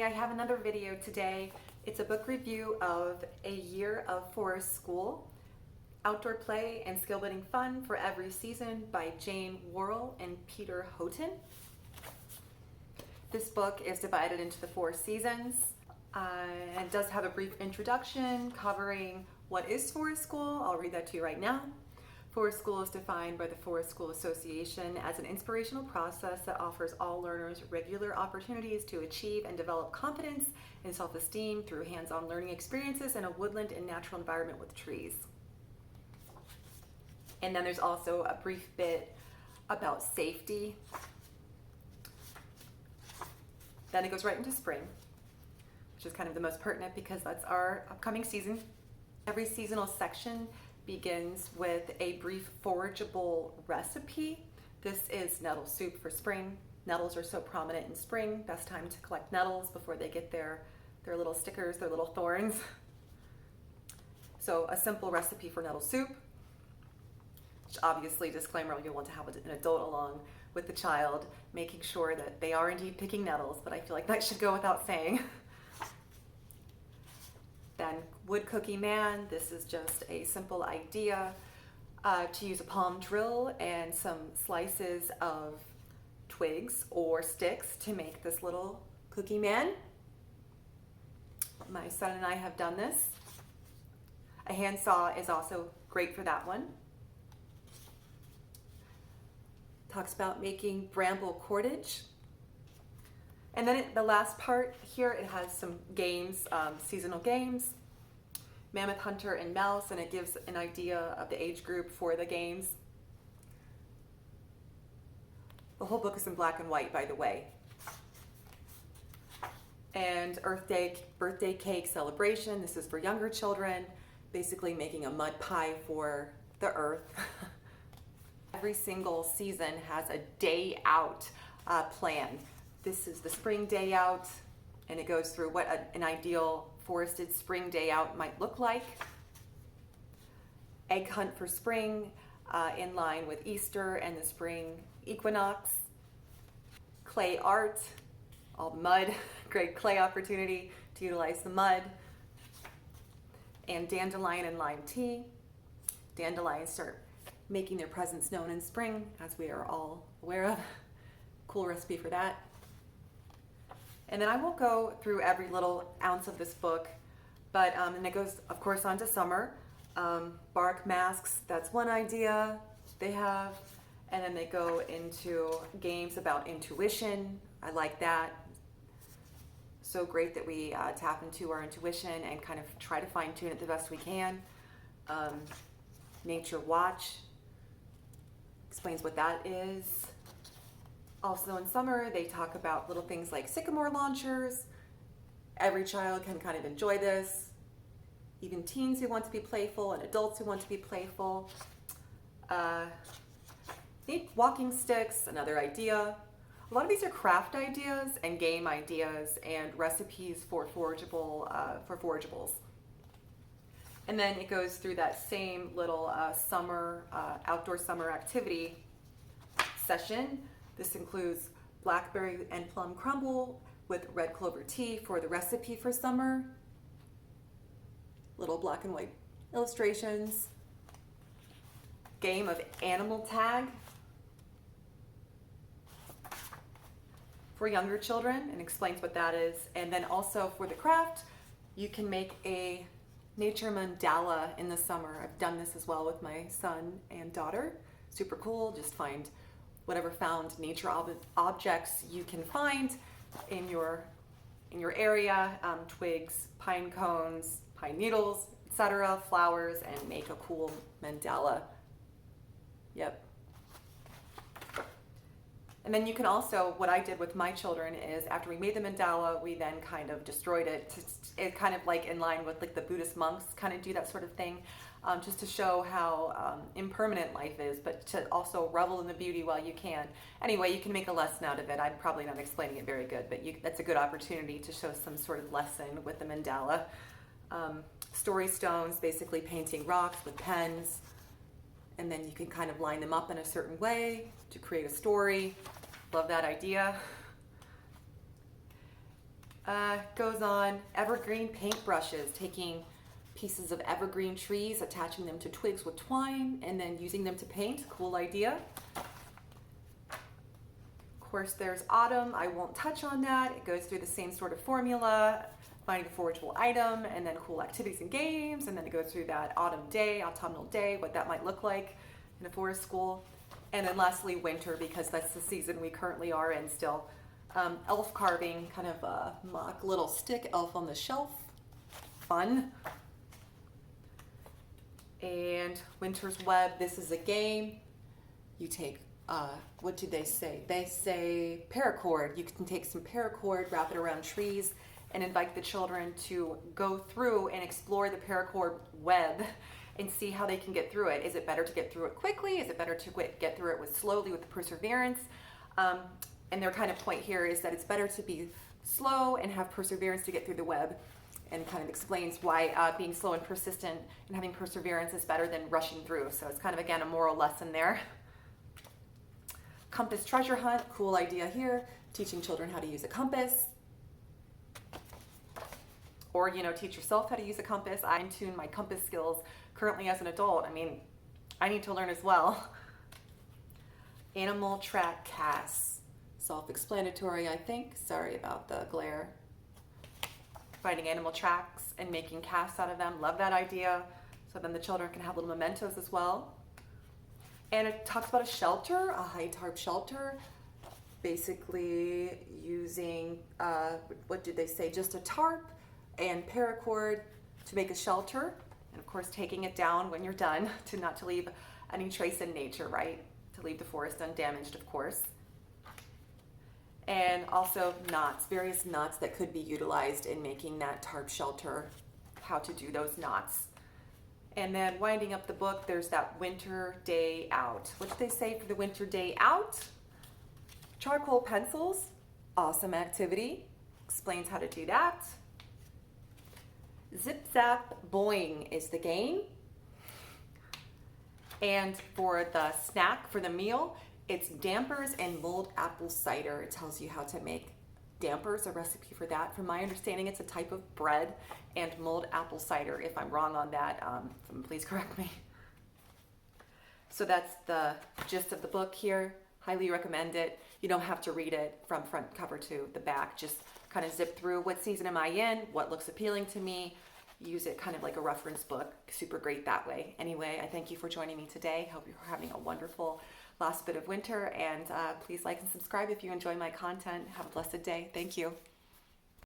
I have another video today. It's a book review of A Year of Forest School, Outdoor Play and Skill Building Fun for Every Season by Jane Worroll and Peter Houghton. This book is divided into the 4 seasons and does have a brief introduction covering what is Forest School. I'll read that to you right now. Forest School is defined by the Forest School Association as an inspirational process that offers all learners regular opportunities to achieve and develop confidence and self-esteem through hands-on learning experiences in a woodland and natural environment with trees. And then there's also a brief bit about safety. Then it goes right into spring, which is kind of the most pertinent because that's our upcoming season. Every seasonal section begins with a brief forageable recipe. This is nettle soup for spring. Nettles are so prominent in spring. Best time to collect nettles before they get their little stickers, their little thorns. So a simple recipe for nettle soup, which obviously, disclaimer, you'll want to have an adult along with the child, making sure that they are indeed picking nettles, but I feel like that should go without saying. Then wood cookie man, this is just a simple idea to use a palm drill and some slices of twigs or sticks to make this little cookie man. My son and I have done this. A handsaw is also great for that one. Talks about making bramble cordage. And then the last part here, it has some games, seasonal games, Mammoth Hunter and Mouse, and it gives an idea of the age group for the games. The whole book is in black and white, by the way. And Earth Day birthday cake celebration. This is for younger children, basically making a mud pie for the earth. Every single season has a day out plan. This is the spring day out, and it goes through what an ideal forested spring day out might look like. Egg hunt for spring, in line with Easter and the spring equinox. Clay art, all the mud, great clay opportunity to utilize the mud. And dandelion and lime tea. Dandelions start making their presence known in spring, as we are all aware of. Cool recipe for that. And then I won't go through every little ounce of this book, but and it goes, of course, on to summer. Bark masks, that's one idea they have. And then they go into games about intuition. I like that. So great that we tap into our intuition and kind of try to fine tune it the best we can. Nature Watch explains what that is. Also in summer, they talk about little things like sycamore launchers. Every child can kind of enjoy this. Even teens who want to be playful and adults who want to be playful. Neat walking sticks, another idea. A lot of these are craft ideas and game ideas and recipes for forageables. And then it goes through that same little outdoor summer activity session. This includes blackberry and plum crumble with red clover tea for the recipe for summer. Little black and white illustrations. Game of animal tag for younger children, and explains what that is. And then also for the craft, you can make a nature mandala in the summer. I've done this as well with my son and daughter. Super cool. Just find whatever found nature objects you can find in your area, twigs, pine cones, pine needles, etc., flowers, and make a cool mandala. Yep. And then you can also, what I did with my children is after we made the mandala, we then kind of destroyed it. It kind of like in line with like the Buddhist monks kind of do that sort of thing. Just to show how impermanent life is, but to also revel in the beauty while you can. Anyway, you can make a lesson out of it. I'm probably not explaining it very good, but that's a good opportunity to show some sort of lesson with the mandala. Story stones, basically painting rocks with pens, and then you can kind of line them up in a certain way to create a story. Love that idea. Goes on evergreen paintbrushes, taking pieces of evergreen trees, attaching them to twigs with twine, and then using them to paint. Cool idea. Of course, there's autumn. I won't touch on that. It goes through the same sort of formula, finding a forageable item, and then cool activities and games, and then it goes through that autumnal day, what that might look like in a forest school. And then lastly, winter, because that's the season we currently are in still. Elf carving, kind of a mock little stick elf on the shelf. Fun. And Winter's Web, this is a game. You take, what did they say? They say paracord. You can take some paracord, wrap it around trees, and invite the children to go through and explore the paracord web and see how they can get through it. Is it better to get through it quickly? Is it better to get through it slowly with perseverance? And their kind of point here is that it's better to be slow and have perseverance to get through the web, and kind of explains why being slow and persistent and having perseverance is better than rushing through. So it's kind of, again, a moral lesson there. Compass treasure hunt, cool idea here. Teaching children how to use a compass. Or, teach yourself how to use a compass. I tune my compass skills currently as an adult. I mean, I need to learn as well. Animal track casts. Self-explanatory, I think. Sorry about the glare. Finding animal tracks and making casts out of them. Love that idea. So then the children can have little mementos as well. And it talks about a shelter, a high tarp shelter. Basically using, what did they say? Just a tarp and paracord to make a shelter. And of course, taking it down when you're done not to leave any trace in nature, right? To leave the forest undamaged, of course. And also knots, various knots that could be utilized in making that tarp shelter, how to do those knots. And then winding up the book, there's that winter day out. What did they say for the winter day out? Charcoal pencils, awesome activity. Explains how to do that. Zip Zap Boing is the game. And for the snack, for the meal, it's dampers and mulled apple cider. It tells you how to make dampers, a recipe for that. From my understanding, it's a type of bread, and mulled apple cider. If I'm wrong on that, please correct me. So that's the gist of the book here. Highly recommend it. You don't have to read it from front cover to the back. Just kind of zip through what season am I in, what looks appealing to me. Use it kind of like a reference book. Super great that way. Anyway, I thank you for joining me today. Hope you're having a wonderful last bit of winter, and please like and subscribe if you enjoy my content. Have a blessed day. Thank you.